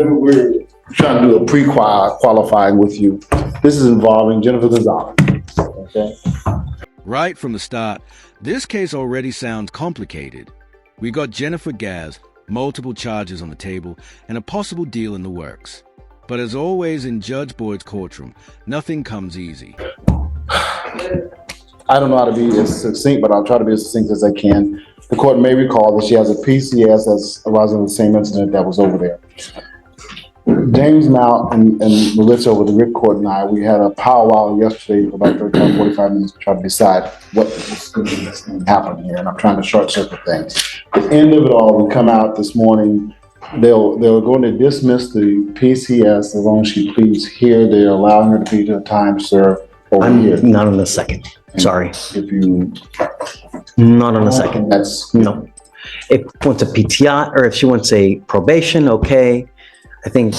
We're trying to do a pre-qualifying with you. This is involving Jennifer Gonzalez. Okay. Right from the start, this case already sounds complicated. We got Jennifer Gaz, multiple charges on the table, and a possible deal in the works. But as always in Judge Boyd's courtroom, nothing comes easy. I don't know how to be as succinct, but I'll try to be as succinct as I can. The court may recall that she has a PCS that's arising in the same incident that was over there. James Mount and Melissa with the Rick Court and I, we had a powwow yesterday for about 35, 45 minutes to try to decide what was going to happen here, and I'm trying to short circuit things. At the end of it all, we come out this morning, they're going to dismiss the PCS as long as she pleads here. They're allowing her to plead to a time served over here. Not on the second. Sorry. If you... Not on the second. That's... No. If she wants a PTI, or if she wants a probation, okay. I think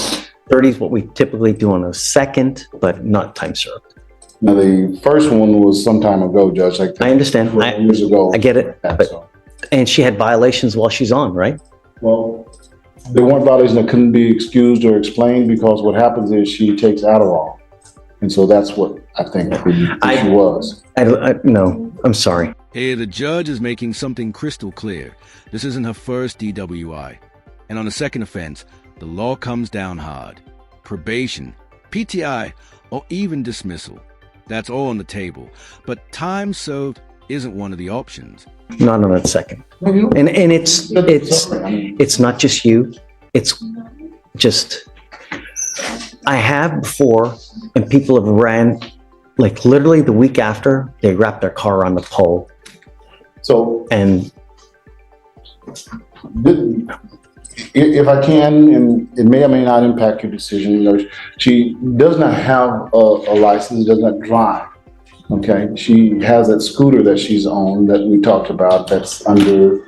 30 is what we typically do on a second, but not time served. Now, the first one was some time ago, Judge. Like I understand. Years ago. I get it. But, and she had violations while she's on, right? Well, there weren't violations that couldn't be excused or explained because what happens is she takes Adderall. And so that's what I think the issue was. No, I'm sorry. Here, the judge is making something crystal clear. This isn't her first DWI. And on a second offense, the law comes down hard. Probation, PTI, or even dismissal. That's all on the table. But time served isn't one of the options. Not on a second. And it's not just you. It's just, I have before, and people have ran, like literally the week after, they wrapped their car around the pole. So, and if I can, and it may or may not impact your decision, you know, she does not have a license, does not drive. Okay, she has that scooter that she's on that we talked about that's under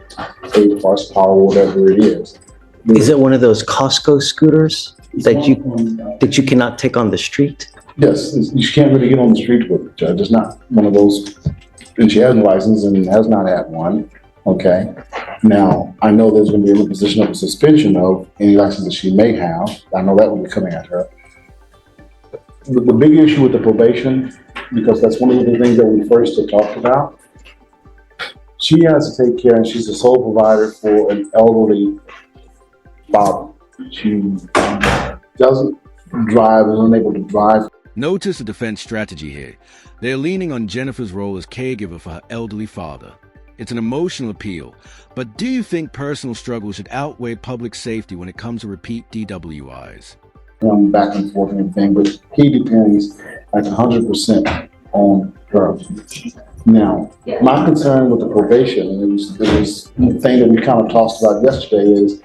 8 horsepower, whatever it is. Is it one of those Costco scooters that you cannot take on the street? Yes, you can't really get on the street with it, Judge. It's not one of those, and she has a license and has not had one. Okay. Now, I know there's going to be an imposition of a suspension of any license that she may have. I know that will be coming at her. The big issue with the probation, because that's one of the things that we first had talked about, she has to take care, and she's the sole provider for an elderly father. She doesn't drive, is unable to drive. Notice the defense strategy here. They're leaning on Jennifer's role as caregiver for her elderly father. It's an emotional appeal, but do you think personal struggle should outweigh public safety when it comes to repeat DWIs? Back and forth and everything, but he depends like 100% on her. Now, my concern with the probation, and it was the thing that we kind of tossed about yesterday, is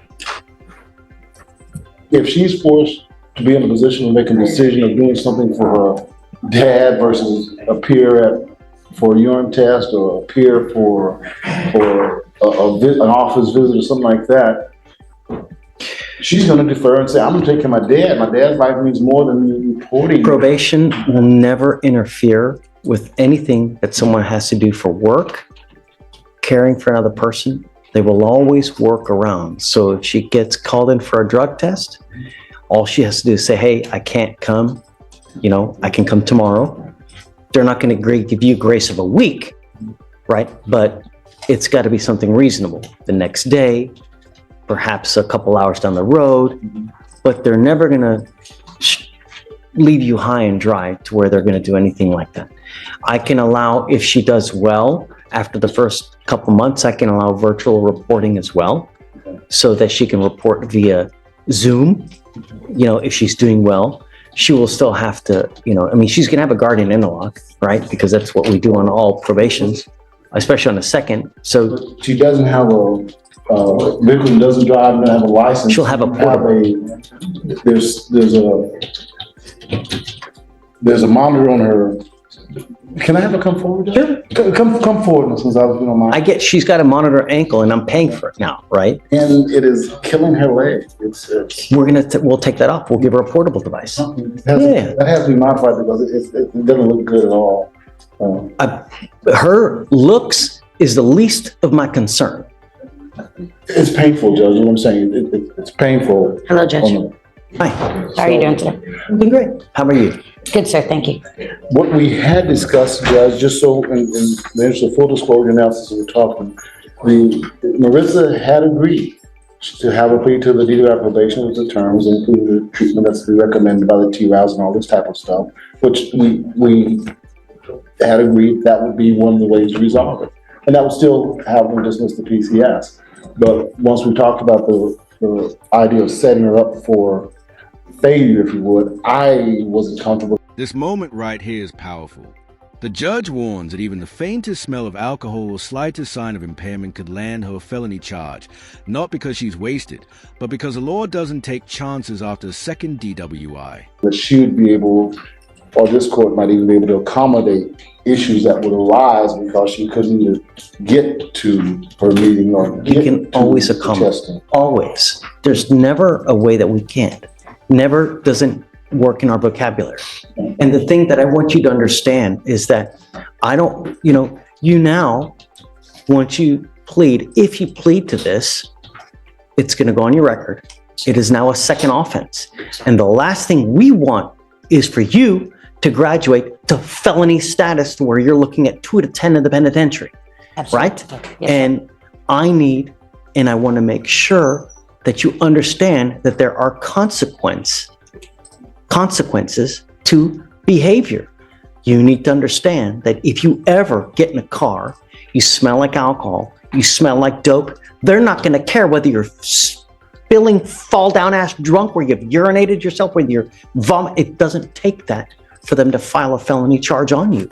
if she's forced to be in a position of making a decision of doing something for her dad versus appear for a urine test or appear for an office visit or something like that, she's going to defer and say, I'm going to take care of my dad. My dad's life means more than me reporting. Probation will never interfere with anything that someone has to do for work, caring for another person. They will always work around. So if she gets called in for a drug test, all she has to do is say, hey, I can't come. You know, I can come tomorrow. They're not going to give you grace of a week, right? But it's got to be something reasonable. The next day, perhaps a couple hours down the road, but they're never going to leave you high and dry to where they're going to do anything like that. I can allow, if she does well, after the first couple months, I can allow virtual reporting as well, so that she can report via Zoom. You know, if she's doing well, she will still have to, you know, I mean, she's going to have a guardian interlock, right? Because that's what we do on all probations, especially on the second. So she doesn't have a vehicle, doesn't drive, doesn't have a license. She'll have a portable. There's a monitor on her. Can I have her come forward? Sure. Come forward, since I was, you don't mind. She's got a monitor ankle, and I'm paying for it now, right? And it is killing her leg. We'll take that off. We'll give her a portable device. That has to be modified because it doesn't look good at all. Her looks is the least of my concern. It's painful, Judge. You know what I'm saying? It's painful. Hello, Judge. Hi. How are you doing today? I'm doing great. How about you? Good, sir. Thank you. What we had discussed, Judge, just so, and there's a full disclosure analysis we're talking, Marissa had agreed to have a plea to the DWI probation with the terms, including the treatment that's recommended by the TRALs and all this type of stuff, which we had agreed that would be one of the ways to resolve it. And that would still have them dismiss the PCS. But once we talked about the idea of setting her up for failure, if you would, I wasn't comfortable. This moment right here is powerful. The judge warns that even the faintest smell of alcohol or slightest sign of impairment could land her a felony charge, not because she's wasted, but because the law doesn't take chances after a second DWI. That she would be able, or this court might even be able to accommodate issues that would arise because she couldn't either get to her meeting or We get can to always the accommodate. testing. Always. There's never a way that we can't. Never doesn't work in our vocabulary. And the thing that I want you to understand is that I don't, you now, once you plead, if you plead to this, it's going to go on your record. It is now a second offense. And the last thing we want is for you to graduate to felony status to where you're looking at 2 to 10 in the penitentiary, right? Yes, And I need, and I want to make sure that you understand that there are consequences to behavior. You need to understand that if you ever get in a car, you smell like alcohol, you smell like dope, they're not going to care whether you're spilling, fall down ass drunk, where you've urinated yourself, whether you're vomit. It doesn't take that for them to file a felony charge on you.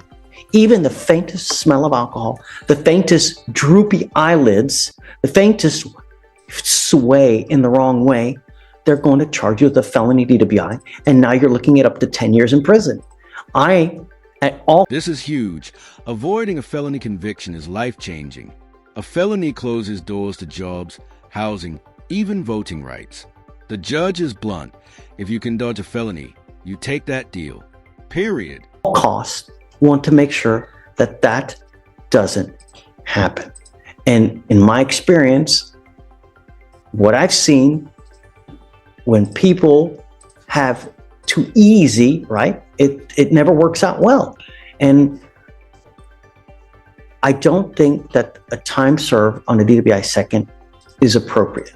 Even the faintest smell of alcohol, the faintest droopy eyelids, the faintest sway in the wrong way, they're going to charge you with a felony DWI, and now you're looking at up to 10 years in prison. This is huge. Avoiding a felony conviction is life-changing. A felony closes doors to jobs, housing, even voting rights. The judge is blunt. If you can dodge a felony, you take that deal. Period. Costs want to make sure that that doesn't happen. And in my experience, what I've seen when people have too easy, right? It never works out well. And I don't think that a time served on a DWI second is appropriate.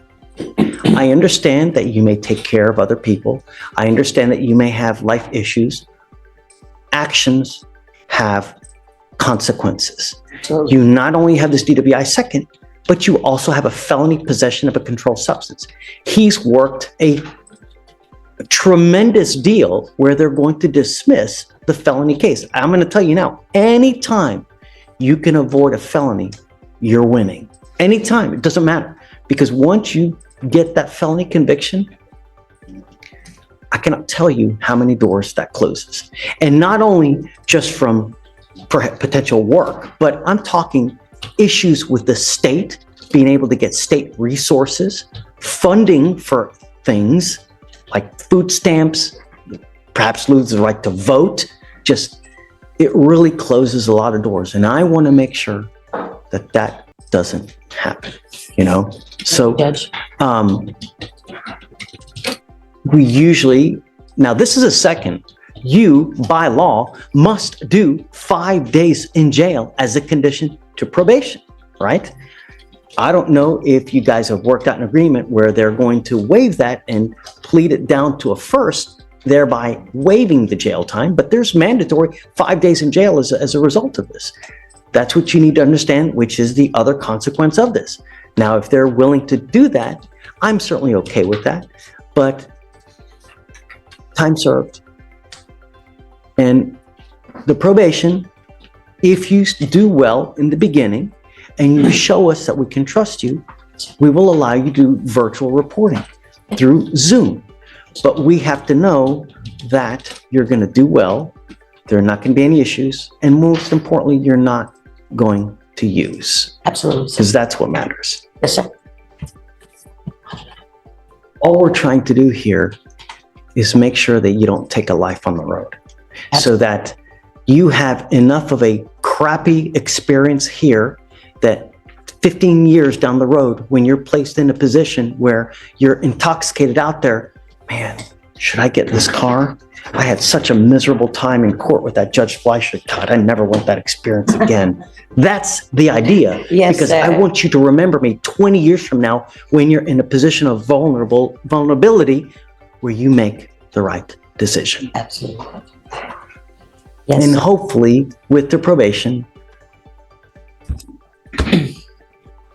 I understand that you may take care of other people. I understand that you may have life issues. Actions have consequences. You not only have this DWI second, but you also have a felony possession of a controlled substance. He's worked a tremendous deal where they're going to dismiss the felony case. I'm going to tell you now, anytime you can avoid a felony, you're winning. Anytime, it doesn't matter. Because once you get that felony conviction, I cannot tell you how many doors that closes. And not only just from potential work, but I'm talking issues with the state, being able to get state resources, funding for things like food stamps, perhaps lose the right to vote. It really closes a lot of doors. And I want to make sure that that doesn't happen, So, Judge. we usually, now this is a second, you by law must do 5 days in jail as a condition to probation, right? I don't know if you guys have worked out an agreement where they're going to waive that and plead it down to a first, thereby waiving the jail time, but there's mandatory 5 days in jail as a result of this. That's what you need to understand, which is the other consequence of this. Now, if they're willing to do that, I'm certainly okay with that, but time served. And the probation, if you do well in the beginning and you show us that we can trust you, we will allow you to do virtual reporting through Zoom. But we have to know that you're going to do well, there are not going to be any issues, and most importantly, you're not going to use. Absolutely, sir. Because that's what matters. Yes, sir. All we're trying to do here is make sure that you don't take a life on the road, so that you have enough of a crappy experience here that 15 years down the road, when you're placed in a position where you're intoxicated out there, man, should I get this car? I had such a miserable time in court with that Judge Fleischer. God, I never want that experience again. That's the idea. Yes, because sir. I want you to remember me 20 years from now when you're in a position of vulnerability where you make the right decision. Absolutely. Yes, And sir. hopefully with the probation,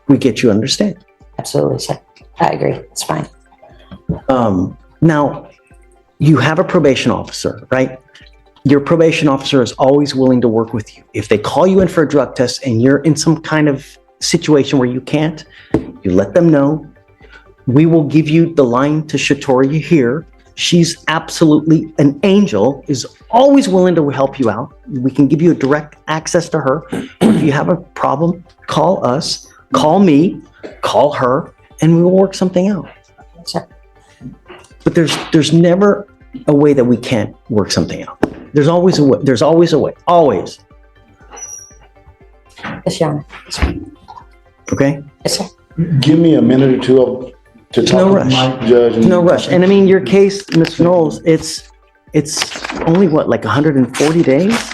we get you understand. Absolutely, sir. I agree. It's fine. Now, you have a probation officer, right? Your probation officer is always willing to work with you. If they call you in for a drug test and you're in some kind of situation where you can't, you let them know. We will give you the line to Shatoria here. She's absolutely an angel, is always willing to help you out. We can give you a direct access to her. If you have a problem, call us, call me, call her, and we will work something out. Sure. But there's never a way that we can't work something out. There's always a way. There's always a way. Always. Yes, Your Honor. Okay? Yes, sir. Give me a minute or two to talk No to rush. Mike, Judge. No rush. And I mean, your case, Mr. Knowles, it's only what, like 140 days,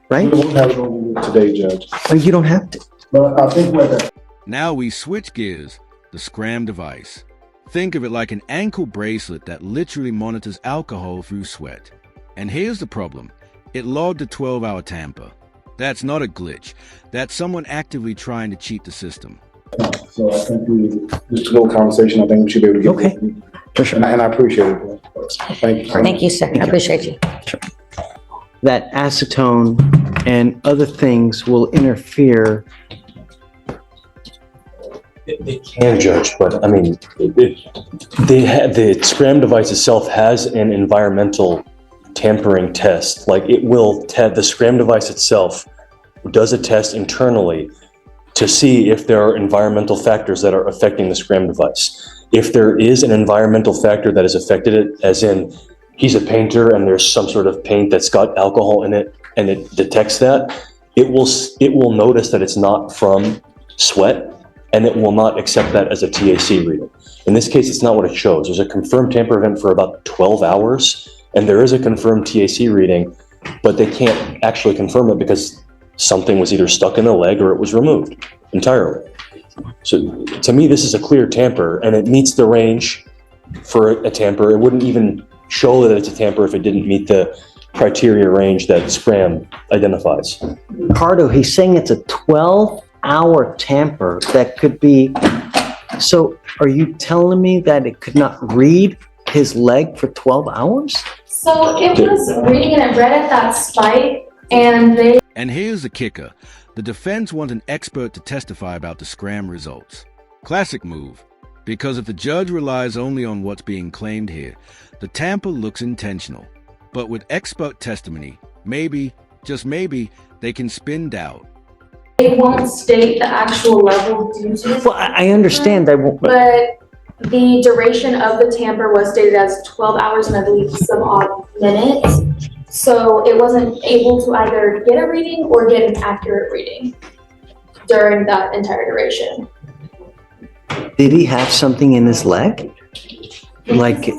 right? We won't have it over today, Judge. Well, you don't have to. But I think like Now we switch gears, the Scram device. Think of it like an ankle bracelet that literally monitors alcohol through sweat. And here's the problem. It logged a 12-hour tamper. That's not a glitch. That's someone actively trying to cheat the system. so. I think just a little conversation. I think we should be able to get. Okay. For sure. And I appreciate it. Thank you. Thank you, sir. I appreciate you. That acetone and other things will interfere. They can judge, but I mean, the Scram device itself has an environmental tampering test. Like it will, the Scram device itself does a test internally to see if there are environmental factors that are affecting the Scram device. If there is an environmental factor that has affected it, as in he's a painter and there's some sort of paint that's got alcohol in it and it detects that, it will notice that it's not from sweat, and it will not accept that as a TAC reading. In this case, it's not what it shows. There's a confirmed tamper event for about 12 hours, and there is a confirmed TAC reading, but they can't actually confirm it because something was either stuck in the leg or it was removed entirely. So to me, this is a clear tamper, and it meets the range for a tamper. It wouldn't even show that it's a tamper if it didn't meet the criteria range that Scram identifies. Ricardo, he's saying it's a 12-hour tamper that could be. So are you telling me that it could not read his leg for 12 hours? So it was reading and it read at that spike, and they And here's the kicker. The defense want an expert to testify about the Scram results. Classic move. Because if the judge relies only on what's being claimed here, the tamper looks intentional. But with expert testimony, maybe, just maybe, they can spin doubt. won't state the actual level due to. Well, I understand that. But the duration of the tamper was stated as 12 hours and I believe some odd minutes. So it wasn't able to either get a reading or get an accurate reading during that entire duration. Did he have something in his leg? Like,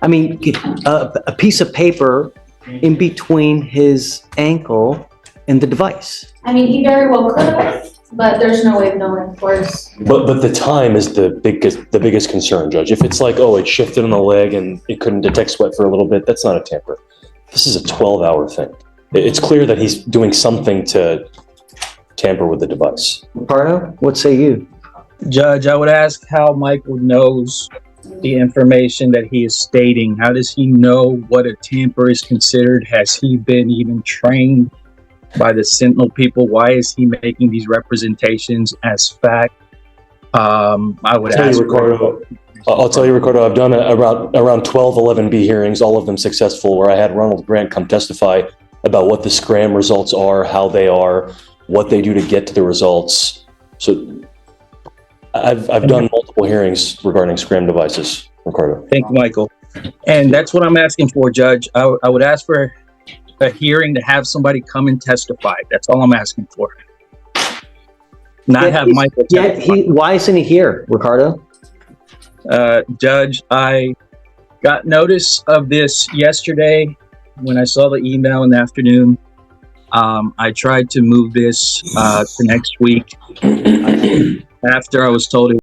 I mean, a piece of paper in between his ankle and the device. I mean, he very well could have, but there's no way of knowing, of course. But the time is the biggest concern, Judge. If it's like, oh, it shifted on the leg and it couldn't detect sweat for a little bit, that's not a tamper. This is a 12-hour thing. It's clear that he's doing something to tamper with the device. Ricardo, what say you? Judge, I would ask how Michael knows the information that he is stating. How does he know what a tamper is considered? Has he been even trained by the Sentinel people? Why is he making these representations as fact? I would ask Ricardo. I'll tell you, Ricardo, I've done around 12 11B hearings, all of them successful, where I had Ronald Grant come testify about what the Scram results are, how they are, what they do to get to the results. So I've done multiple hearings regarding Scram devices, Ricardo. Thank you, Michael. And that's what I'm asking for, Judge. I would ask for a hearing to have somebody come and testify. That's all I'm asking for. Not have Michael testify. Why isn't he here, Ricardo? Judge, I Got notice of this yesterday when I saw the email in the afternoon. I tried to move this to next week after I was told it